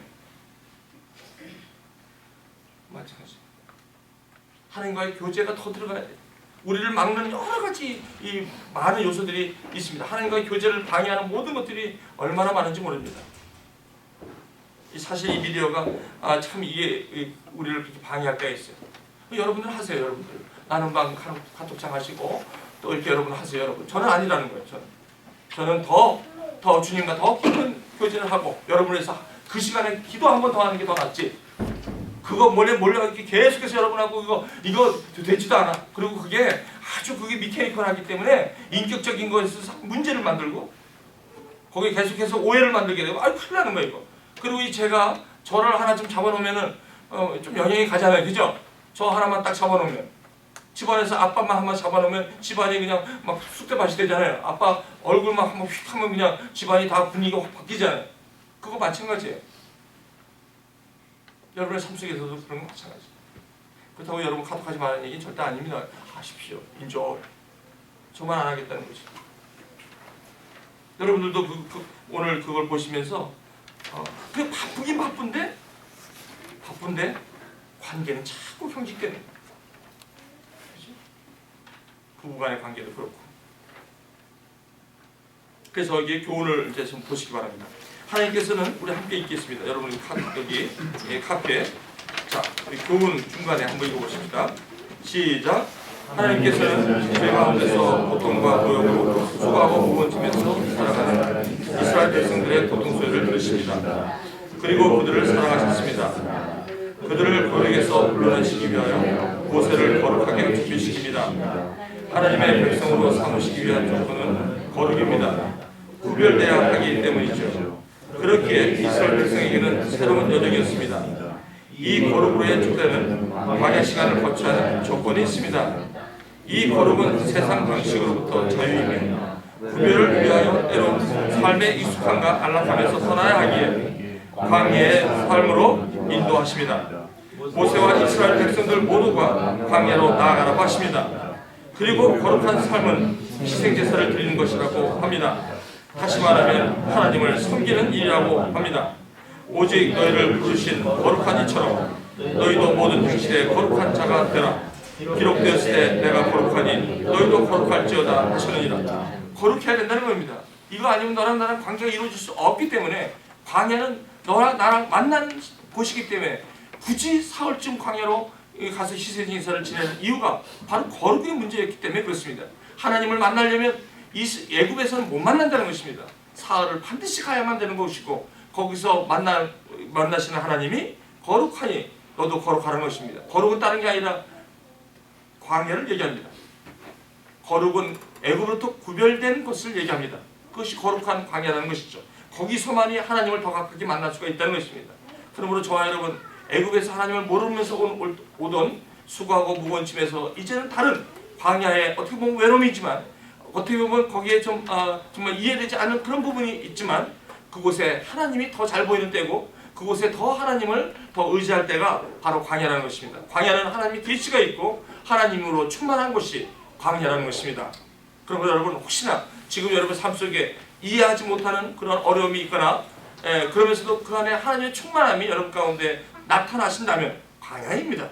마찬가지. 하나님과의 교제가 더 들어가야 돼요. 우리를 막는 여러 가지 이 많은 요소들이 있습니다. 하나님과의 교제를 방해하는 모든 것들이 얼마나 많은지 모릅니다. 사실 이 미디어가 참 이게 우리를 그렇게 방해할 때가 있어요. 여러분들 하세요, 여러분들. 나는 방 카톡창 하시고 또 이렇게 여러분 하세요, 여러분. 저는 아니라는 거예요. 저는 더 주님과 더 깊은 교제를 하고 여러분을 위해서 그 시간에 기도 한 번 더 하는 게 더 낫지. 그거 몰래 이렇게 계속해서 여러분하고 이거 되지도 않아. 그리고 그게 아주 그게 미케니컬하기 때문에 인격적인 것에서 문제를 만들고 거기에 계속해서 오해를 만들게 되고 큰일 나는 거예요, 이거. 그리고 제가 저를 하나 좀 잡아놓으면은 좀 영향이 가잖아요, 그죠? 저 하나만 딱 잡아놓으면 집안에서 아빠만 한번 잡아놓으면 집안이 그냥 막 쑥대밭이 되잖아요. 아빠 얼굴만 한번 휙 하면 그냥 집안이 다 분위기가 확 바뀌잖아요. 그거 마찬가지예요. 여러분의 삶 속에서도 그런 거 마찬가지예요. 그렇다고 여러분 카톡하지 말라는 얘기는 절대 아닙니다. 하십시오. 인조. 저만 안 하겠다는 거죠. 여러분들도 오늘 그걸 보시면서 그게 바쁘긴 바쁜데 관계는 자꾸 형식되는 거예요. 부부간의 관계도 그렇고. 그래서 여기에 교훈을 이제 좀 보시기 바랍니다. 하나님께서는 우리 함께 읽겠습니다. 여러분 여기 카페. 자, 우리 교훈 중간에 한번 읽어보십시다. 시작. 하나님께서는 죄 가운데서 고통과 모욕으로 수고하고 무거워지면서 살아가는 이스라엘 백성들의 고통 소리를 들으십니다. 그리고 그들을 사랑하셨습니다. 그들을 고역에서 불러내시기 위하여 모세를 거룩하게 준비시킵니다. 하나님의 백성으로 삼으시기 위한 조건은 거룩입니다. 구별되어야 하기 때문이죠. 그렇기에 이스라엘 백성에게는 새로운 여정이었습니다. 이 거룩으로의 주대는 광야 시간을 거쳐야 하는 조건이 있습니다. 이 거룩은 세상 방식으로부터 자유이며 구별을 위하여 때론 삶의 익숙함과 안락함에서 떠나야 하기에 광야의 삶으로 인도하십니다. 모세와 이스라엘 백성들 모두가 광야로 나아가라고 하십니다. 그리고 거룩한 삶은 희생제사를 드리는 것이라고 합니다. 다시 말하면 하나님을 섬기는 일이라고 합니다. 오직 너희를 부르신 거룩한 이처럼 너희도 모든 행실에 거룩한 자가 되라. 기록되었을 때 내가 거룩하니 너희도 거룩할지어다 하시느니라. 거룩해야 된다는 겁니다. 이거 아니면 너랑 나랑 관계가 이루어질 수 없기 때문에 광야는 너랑 나랑 만나는 곳이기 때문에 굳이 사흘쯤 광야로 가서 희생제사를 지내는 이유가 바로 거룩의 문제였기 때문에 그렇습니다. 하나님을 만나려면 이 애굽에서는 못 만난다는 것입니다. 사흘을 반드시 가야만 되는 것이고 거기서 만나시는 하나님이 거룩하니 너도 거룩하는 것입니다. 거룩은 다른 게 아니라 광야를 얘기합니다. 거룩은 애굽으로부터 구별된 것을 얘기합니다. 그것이 거룩한 광야라는 것이죠. 거기서만이 하나님을 더 가깝게 만날 수가 있다는 것입니다. 그러므로 저와 여러분 애굽에서 하나님을 모르면서 오던 수고하고 무거운 짐에서 이제는 다른 광야에 어떻게 보면 외로움이지만 어떻게 보면 거기에 좀 정말 이해되지 않는 그런 부분이 있지만 그곳에 하나님이 더 잘 보이는 때고 그곳에 더 하나님을 더 의지할 때가 바로 광야라는 것입니다. 광야는 하나님의 계시가 있고 하나님으로 충만한 곳이 광야라는 것입니다. 그러므로 여러분 혹시나 지금 여러분 삶 속에 이해하지 못하는 그런 어려움이 있거나 그러면서도 그 안에 하나님의 충만함이 여러분 가운데 나타나신다면 광야입니다.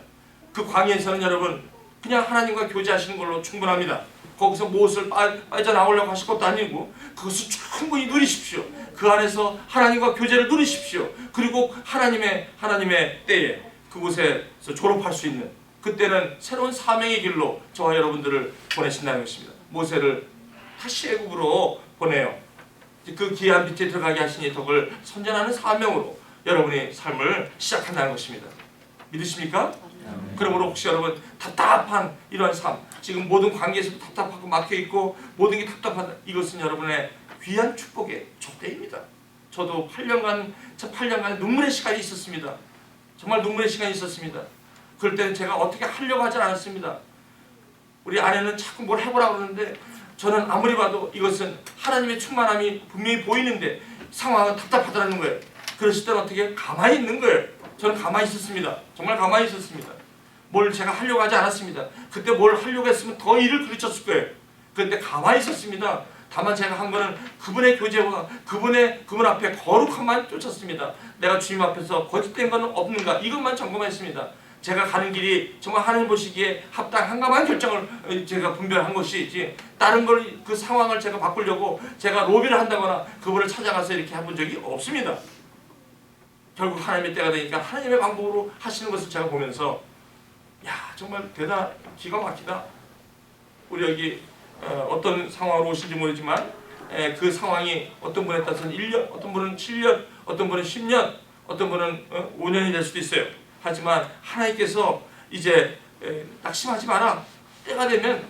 그 광야에서는 여러분 그냥 하나님과 교제하시는 걸로 충분합니다. 거기서 무엇을 빠져나오려고 하실 것도 아니고 그것을 충분히 누리십시오. 그 안에서 하나님과 교제를 누리십시오. 그리고 하나님의 때에 그곳에서 졸업할 수 있는 그때는 새로운 사명의 길로 저와 여러분들을 보내신다는 것입니다. 모세를 다시 애굽으로 보내요. 그 귀한 빛에 들어가게 하시니 덕을 선전하는 사명으로 여러분의 삶을 시작한다는 것입니다. 믿으십니까? 그러므로 혹시 여러분 답답한 이러한 삶, 지금 모든 관계에서도 답답하고 막혀있고 모든 게 답답하다, 이것은 여러분의 귀한 축복의 족대입니다. 저도 8년간 눈물의 시간이 있었습니다. 정말 눈물의 시간이 있었습니다. 그럴 때는 제가 어떻게 하려고 하지 않았습니다. 우리 아내는 자꾸 뭘 해보라고 그러는데 저는 아무리 봐도 이것은 하나님의 충만함이 분명히 보이는데 상황은 답답하다는 거예요. 그러실 때는 어떻게 가만히 있는 거예요. 저는 가만히 있었습니다. 정말 가만히 있었습니다. 뭘 제가 하려고 하지 않았습니다. 그때 뭘 하려고 했으면 더 일을 그르쳤을 거예요. 그런데 가만히 있었습니다. 다만 제가 한 거는 그분의 교제와 그분 앞에 거룩함만 쫓았습니다. 내가 주님 앞에서 거짓된 것은 없는가, 이것만 점검했습니다. 제가 가는 길이 정말 하나님 보시기에 합당한가만 결정을 제가 분별한 것이지, 다른 걸 그 상황을 제가 바꾸려고 제가 로비를 한다거나 그분을 찾아가서 이렇게 해본 적이 없습니다. 결국 하나님의 때가 되니까 하나님의 방법으로 하시는 것을 제가 보면서 야, 정말 기가 막히다. 우리 여기 어떤 상황으로 오신지 모르지만 그 상황이 어떤 분에 따라서는 1년, 어떤 분은 7년, 어떤 분은 10년, 어떤 분은 5년이 될 수도 있어요. 하지만 하나님께서 이제 낙심하지 마라. 때가 되면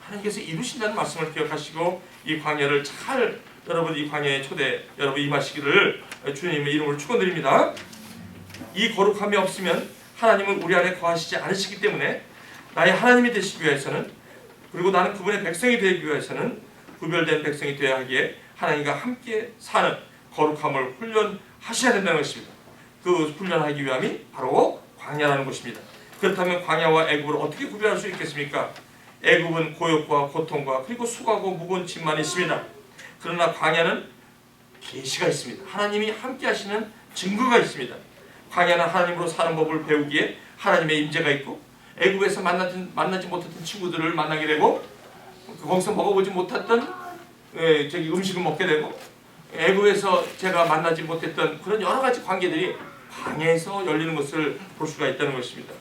하나님께서 이루신다는 말씀을 기억하시고 이 광야를 잘, 여러분 이 광야의 초대 여러분 임하시기를 주님의 이름으로 축원드립니다. 이 거룩함이 없으면 하나님은 우리 안에 거하시지 않으시기 때문에 나의 하나님이 되시기 위해서는, 그리고 나는 그분의 백성이 되기 위해서는 구별된 백성이 되어야 하기에 하나님과 함께 사는 거룩함을 훈련하셔야 된다는 것입니다. 그 훈련하기 위함이 바로 광야라는 것입니다. 그렇다면 광야와 애굽을 어떻게 구별할 수 있겠습니까? 애굽은 고역과 고통과 그리고 수고하고 무거운 짐만 있습니다. 그러나 광야는 계시가 있습니다. 하나님이 함께 하시는 증거가 있습니다. 광야는 하나님으로 사는 법을 배우기에 하나님의 임재가 있고, 애굽에서 만나지 못했던 친구들을 만나게 되고, 거기서 먹어보지 못했던 음식을 먹게 되고, 애굽에서 제가 만나지 못했던 그런 여러 가지 관계들이 광야에서 열리는 것을 볼 수가 있다는 것입니다.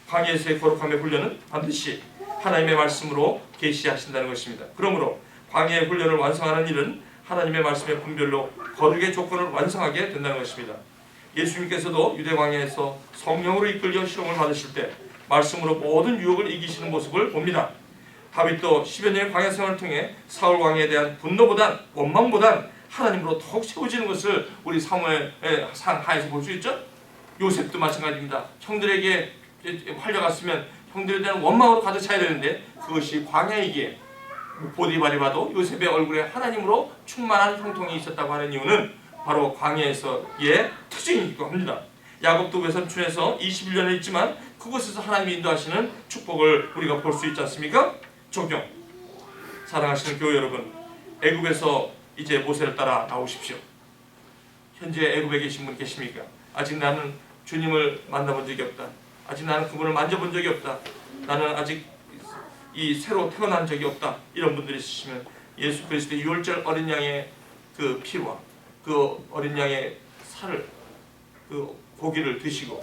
광야에서의 거룩함의 훈련은 반드시 하나님의 말씀으로 계시하신다는 것입니다. 그러므로 광야의 훈련을 완성하는 일은 하나님의 말씀의 분별로 거룩의 조건을 완성하게 된다는 것입니다. 예수님께서도 유대 광야에서 성령으로 이끌려 시험을 받으실 때 말씀으로 모든 유혹을 이기시는 모습을 봅니다. 다윗도 10여 년의 광야 생활을 통해 사울 왕에 대한 분노보단 원망보단 하나님으로 더욱 세워지는 것을 우리 사무엘상 하에서 볼 수 있죠. 요셉도 마찬가지입니다. 형들에게 팔려갔으면 형들에 대한 원망으로 가득 차야 되는데 그것이 광야이기에 보디발이 봐도 요셉의 얼굴에 하나님으로 충만한 형통이 있었다고 하는 이유는 바로 광야에서의 특징이기도 합니다. 야곱도 외삼촌에서 21년을 있지만 그곳에서 하나님이 인도하시는 축복을 우리가 볼 수 있지 않습니까? 적용. 사랑하시는 교회 여러분, 애굽에서 이제 모세를 따라 나오십시오. 현재 애굽에 계신 분 계십니까? 아직 나는 주님을 만나본 적이 없다. 아직 나는 그분을 만져본 적이 없다. 나는 아직 이 새로 태어난 적이 없다. 이런 분들이 있으시면 예수 그리스도의 유월절 어린 양의 그 피와 그 어린 양의 살을, 그 고기를 드시고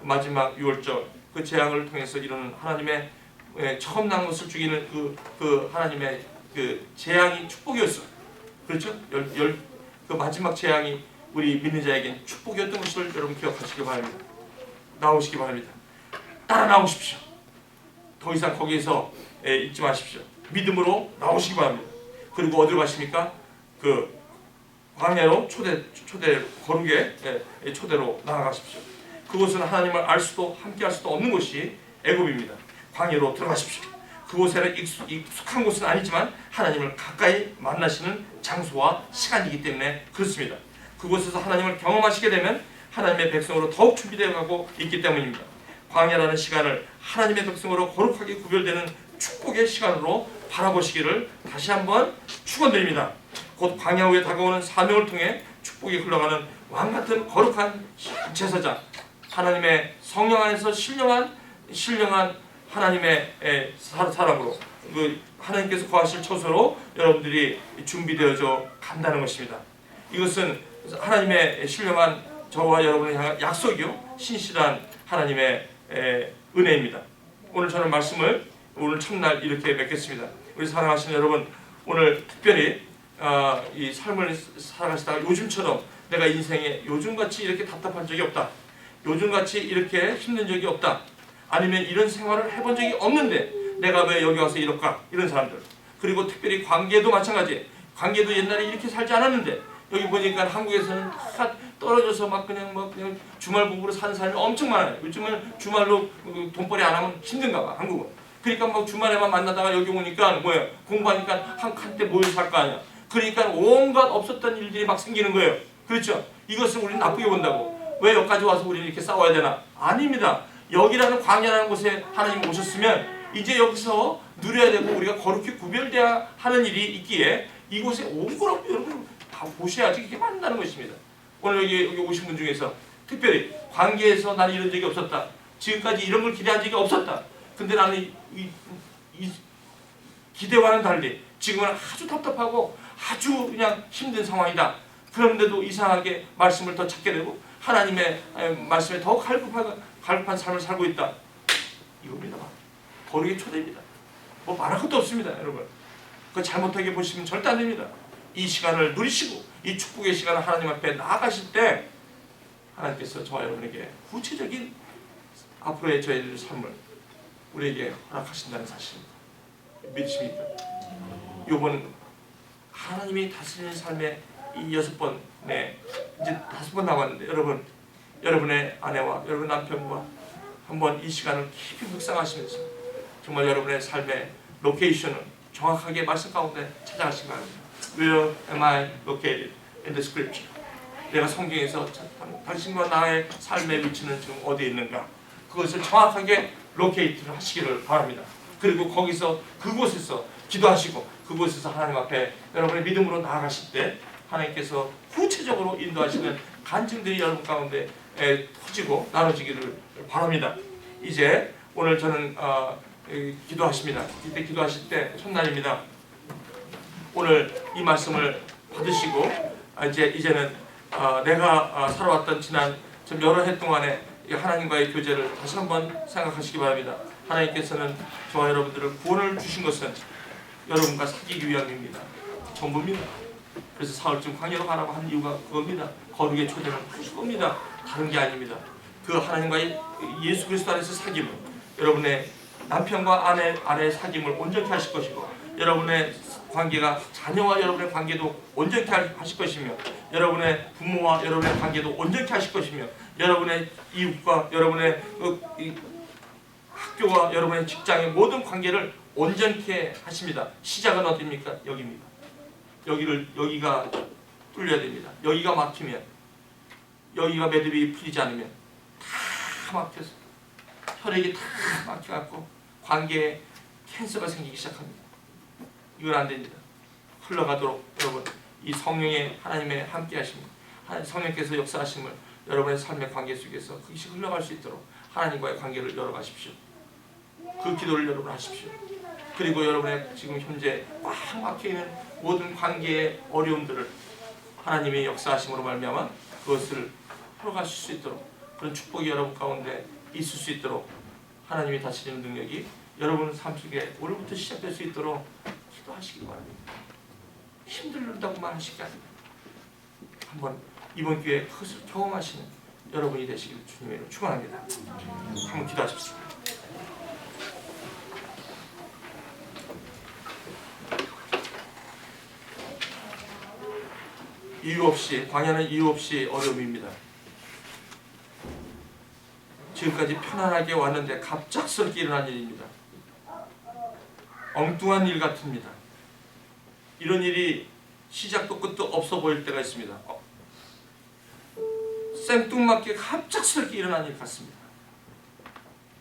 마지막 유월절 그 재앙을 통해서 이루는 하나님의 처음 난 것을 죽이는 그 하나님의 그 재앙이 축복이었어요. 그렇죠? 그 마지막 재앙이 우리 믿는 자에겐 축복이었던 것을 여러분 기억하시기 바랍니다. 나오시기 바랍니다. 따라 나오십시오. 더 이상 거기에서 있지 마십시오. 믿음으로 나오시기 바랍니다. 그리고 어디로 가십니까? 그 광야로 초대 거룩의 초대로 나아가십시오. 그곳은 하나님을 알 수도 함께 할 수도 없는 곳이 애굽입니다. 광야로 들어가십시오. 그곳에는 익숙한 곳은 아니지만 하나님을 가까이 만나시는 장소와 시간이기 때문에 그렇습니다. 그곳에서 하나님을 경험하시게 되면 하나님의 백성으로 더욱 준비되어 가고 있기 때문입니다. 광야라는 시간을 하나님의 백성으로 거룩하게 구별되는 축복의 시간으로 바라보시기를 다시 한번 축원드립니다. 곧 광야 후에 다가오는 사명을 통해 축복이 흘러가는 왕같은 거룩한 제사장, 하나님의 성령 안에서 신령한 하나님의 사람으로 그 하나님께서 거하실 처소로 여러분들이 준비되어져 간다는 것입니다. 이것은 하나님의 신령한 저와 여러분을 향한 약속이요 신실한 하나님의 은혜입니다. 오늘 저는 말씀을 오늘 첫날 이렇게 맺겠습니다. 우리 사랑하시는 여러분, 오늘 특별히 이 삶을 살아가시다가 요즘처럼 내가 인생에 요즘같이 이렇게 답답한 적이 없다. 요즘같이 이렇게 힘든 적이 없다. 아니면 이런 생활을 해본 적이 없는데 내가 왜 여기 와서 이럴까? 이런 사람들. 그리고 특별히 관계도 마찬가지. 관계도 옛날에 이렇게 살지 않았는데 여기 보니까 한국에서는 다 떨어져서 막 그냥 주말 부부로 사는 사람이 엄청 많아요. 요즘은 주말로 돈벌이 안 하면 힘든가 봐, 한국은. 그러니까 막 주말에만 만나다가 여기 오니까 뭐예요? 공부하니까 한때 모여 살 거 아니야. 그러니까 온갖 없었던 일들이 막 생기는 거예요. 그렇죠? 이것을 우리는 나쁘게 본다고. 왜 여기까지 와서 우리는 이렇게 싸워야 되나? 아닙니다. 여기라는 광야라는 곳에 하나님이 오셨으면 이제 여기서 누려야 되고 우리가 거룩히 구별돼야 하는 일이 있기에 이곳에 온 거라고 여러분 다 보셔야지 이게 맞는다는 것입니다. 오늘 여기 오신 분 중에서 특별히 관계에서 나는 이런 적이 없었다. 지금까지 이런 걸 기대한 적이 없었다. 근데 나는 이 기대와는 달리 지금은 아주 답답하고 아주 그냥 힘든 상황이다. 그런데도 이상하게 말씀을 더 찾게 되고 하나님의 말씀에 더 갈급한 삶을 살고 있다. 이겁니다. 거룩의 초대입니다. 뭐 말할 것도 없습니다, 여러분. 그 잘못하게 보시면 절대 안 됩니다. 이 시간을 누리시고 이 축복의 시간을 하나님 앞에 나아가실 때 하나님께서 저와 여러분에게 구체적인 앞으로의 저희들의 삶을 우리에게 허락하신다는 사실 믿으십니까? 요번 하나님이 다스리는 삶의 이 6번, 이제 5번 남았는데 여러분의 아내와 여러분 남편과 한번 이 시간을 깊이 묵상하시면서 정말 여러분의 삶의 로케이션을 정확하게 말씀 가운데 찾아가시기 바랍니다. Where am I located in the scripture? 내가 성경에서 당신과 나의 삶의 위치는 지금 어디에 있는가? 그것을 정확하게 로케이트를 하시기를 바랍니다. 그리고 거기서 그곳에서 기도하시고 그곳에서 하나님 앞에 여러분의 믿음으로 나아가실 때 하나님께서 구체적으로 인도하시는 간증들이 여러분 가운데 터지고 나눠지기를 바랍니다. 이제 오늘 저는 기도하십니다. 이때 기도하실 때 첫날입니다. 오늘 이 말씀을 받으시고 이제는 내가 살아왔던 지난 좀 여러 해 동안에 하나님과의 교제를 다시 한번 생각하시기 바랍니다. 하나님께서는 저와 여러분들을 구원을 주신 것은 여러분과 사귀기 위함입니다. 전부입니다. 그래서 사흘쯤 광야로 가라고 한 이유가 그겁니다. 거룩의 초대는 그겁니다. 다른 게 아닙니다. 그 하나님과의 예수 그리스도 안에서 사귐은 여러분의 남편과 아내의 사귐을 온전케 하실 것이고 여러분의 관계가 자녀와 여러분의 관계도 온전케 하실 것이며 여러분의 부모와 여러분의 관계도 온전케 하실 것이며 여러분의 이웃과 여러분의 학교와 여러분의 직장의 모든 관계를 온전케 하십니다. 시작은 어디입니까? 여기입니다. 여기가 뚫려야 됩니다. 여기가 막히면 여기가 매듭이 풀리지 않으면 다 막혀서 혈액이 다 막혀갖고 관계에 캔서가 생기기 시작합니다. 이건 안 됩니다. 흘러가도록 여러분 이 성령의 하나님의 함께 하심을 성령께서 역사하심을 여러분의 삶의 관계 속에서 그것이 흘러갈 수 있도록 하나님과의 관계를 열어가십시오. 그 기도를 여러분 하십시오. 그리고 여러분의 지금 현재 꽉 막혀있는 모든 관계의 어려움들을 하나님의 역사하심으로 말미암아 그것을 풀어가실 수 있도록 그런 축복이 여러분 가운데 있을 수 있도록 하나님이 다스리는 능력이 여러분 삶 속에 오늘부터 시작될 수 있도록 기도하시기 바랍니다. 힘들다고만 하시기 아닙니다. 한번 이번 기회에 그것을 경험하시는 여러분이 되시기를 주님으로 축원합니다. 한번 기도하십시오. 이유 없이 광야는 이유 없이 어려움입니다. 지금까지 편안하게 왔는데 갑작스럽게 일어난 일입니다. 엉뚱한 일 같습니다. 이런 일이 시작도 끝도 없어 보일 때가 있습니다. 생뚱맞게 갑작스럽게 일어난 일 같습니다.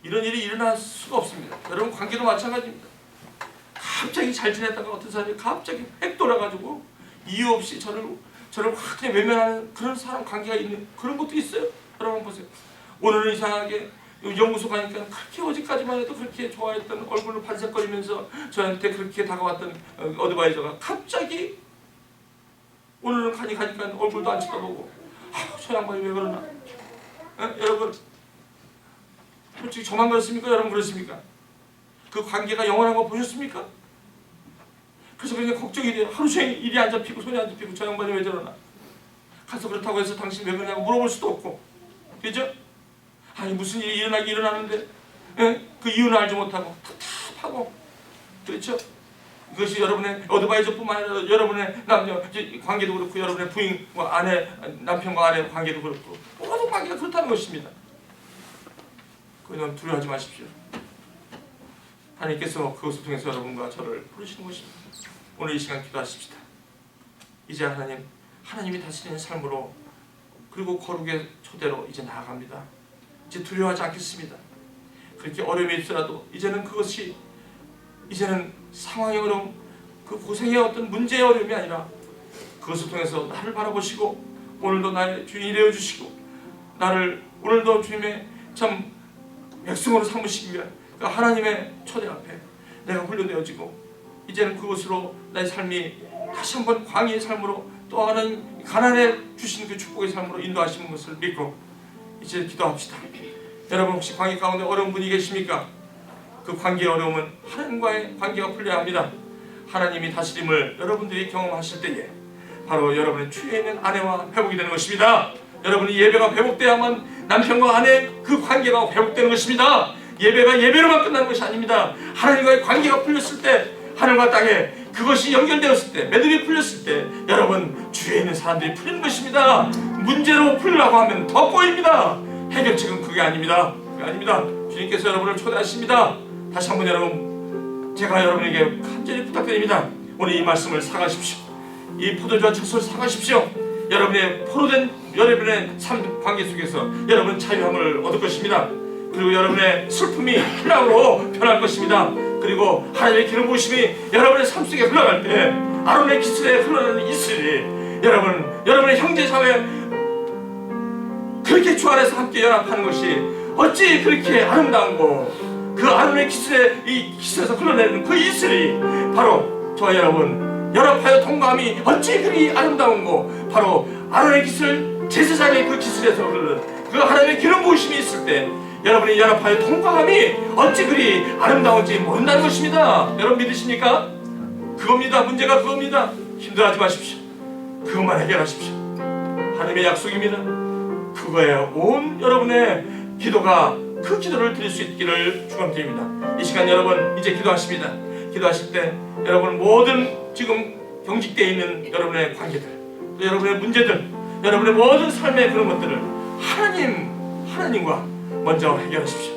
이런 일이 일어날 수가 없습니다. 여러분 관계도 마찬가지입니다. 갑자기 잘 지냈다가 어떤 사람이 갑자기 획 돌아가지고 이유 없이 저를 확 그냥 외면하는 그런 사람 관계가 있는 그런 것도 있어요. 여러분 보세요. 오늘은 이상하게 연구소 가니까 그렇게 어제까지만 해도 그렇게 좋아했던 얼굴로 반색거리면서 저한테 그렇게 다가왔던 어드바이저가 갑자기 오늘은 가니까 얼굴도 안 쳐다보고 저 양반이 왜 그러나? 여러분 솔직히 저만 그렇습니까? 여러분 그렇습니까? 그 관계가 영원한 거 보셨습니까? 그래서 그냥 걱정이 돼요. 하루 종일 일이 안 잡히고 손이 안 잡히고 저 양반이 왜 저러나? 가서 그렇다고 해서 당신 왜 그러냐고 물어볼 수도 없고 그죠? 아니 무슨 일이 일어나는데 그 이유는 알지 못하고 답답하고, 그렇죠? 그것이 여러분의 어드바이저뿐만 아니라 여러분의 남녀 관계도 그렇고, 여러분의 부인과 아내, 남편과 아내 관계도 그렇고, 모든 관계가 그렇다는 것입니다. 그냥 두려워하지 마십시오. 하나님께서 그것을 통해서 여러분과 저를 부르시는 것입니다. 오늘 이 시간 기도하십시다. 이제 하나님이 다스리는 삶으로, 그리고 거룩의 초대로 이제 나아갑니다. 이제 두려워하지 않겠습니다. 그렇게 어려움이 있더라도 이제는 그것이, 이제는 상황의 어려움, 그 고생의 어떤 문제의 어려움이 아니라 그것을 통해서 나를 바라보시고 오늘도 나의 주인이 되어주시고 나를 오늘도 주님의 참 백성으로 삼으시기 위한 그 하나님의 초대 앞에 내가 훈련되어지고, 이제는 그것으로 나의 삶이 다시 한번 광야의 삶으로, 또 하나님 가나안에 주신 그 축복의 삶으로 인도하시는 것을 믿고 이제 기도합시다. 여러분 혹시 관계 가운데 어려운 분이 계십니까? 그 관계의 어려움은 하나님과의 관계가 풀려야 합니다. 하나님이 다스림을 여러분들이 경험하실 때에 바로 여러분의 추에 있는 아내와 회복이 되는 것입니다. 여러분이 예배가 회복돼야만 남편과 아내 그 관계가 회복되는 것입니다. 예배가 예배로만 끝나는 것이 아닙니다. 하나님과의 관계가 풀렸을 때, 하늘과 땅에 그것이 연결되었을 때, 매듭이 풀렸을 때 여러분 주위에 있는 사람들이 풀리는 것입니다. 문제로 풀려고 하면 더 꼬입니다. 해결책은 그게 아닙니다. 그게 아닙니다. 주님께서 여러분을 초대하십니다. 다시 한번 여러분, 제가 여러분에게 간절히 부탁드립니다. 오늘 이 말씀을 사가십시오. 이 포도주와 젖을 사가십시오. 여러분의 포로된 여러분의 삶 관계 속에서 여러분은 자유함을 얻을 것입니다. 그리고 여러분의 슬픔이 희락으로 변할 것입니다. 그리고 하나님의 기름 부으심이 여러분의 삶 속에 흘러갈 때 아론의 기슬에 흘러가는 이슬이 여러분의 형제자매 그렇게 주 안에서 함께 연합하는 것이 어찌 그렇게 아름다운고, 그 아론의 기슬에 이 기슬에서 흘러내리는 그 이슬이 바로 저와 여러분 연합하여 통과함이 어찌 그리 아름다운고, 바로 아론의 기슬, 제사장의 그 기슬에서 흐르는 그 하나님의 기름 부으심이 있을 때 여러분이 연합하여 통과함이 어찌 그리 아름다운지 모른다는 것입니다. 여러분 믿으십니까? 그겁니다. 문제가 그겁니다. 힘들어하지 마십시오. 그것만 해결하십시오. 하나님의 약속입니다. 그거에 온 여러분의 기도가 그 기도를 드릴 수 있기를 축원드립니다. 이 시간 여러분 이제 기도하십니다. 기도하실 때 여러분 모든 지금 경직되어 있는 여러분의 관계들, 또 여러분의 문제들, 여러분의 모든 삶의 그런 것들을 하나님과 먼저 해결하십시오.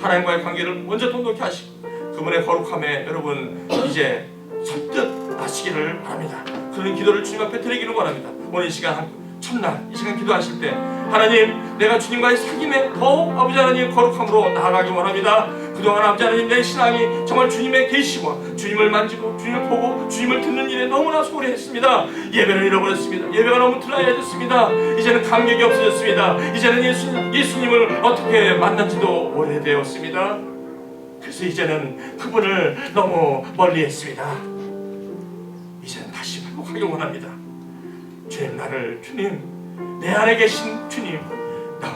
하나님과의 관계를 먼저 돈독히 하시고 그분의 거룩함에 여러분 이제 선뜻 나시기를 바랍니다. 그런 기도를 주님 앞에 드리기를 원합니다. 오늘 이 시간 첫날 이 시간 기도하실 때 하나님, 내가 주님과의 사귐에 더욱 아버지 하나님 거룩함으로 나아가기 원합니다. 그동안 아버지 하나님 내 신앙이 정말 주님의 계시와 주님을 만지고 주님을 보고 주님을 듣는 일에 너무나 소홀히 했습니다. 예배를 잃어버렸습니다. 예배가 너무 드라이해졌습니다. 이제는 감격이 없어졌습니다. 이제는 예수님을 어떻게 만난지도 오래되었습니다. 그래서 이제는 그분을 너무 멀리했습니다. 이제는 다시 회복하기 원합니다. 주님, 내 안에 계신 주님, 나와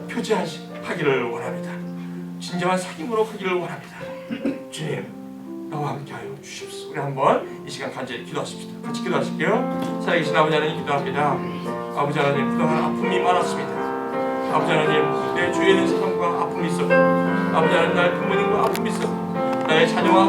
교제하기를 원합니다. 진정한 사귐으로 가기를 원합니다. 주님, 나와 함께하여 주십시오. 우리 한번 이 시간 간절히 기도하십시다. 같이 기도하실게요. 살아계신 아버지 하나님 기도합니다. 아버지 하나님, 그동안 아픔이 많았습니다. 아버지 하나님, 내 주위에 있는 사람과 아픔이 있었고, 아버지 하나님, 나의 부모님과 아픔이 있었고, 나의 자녀와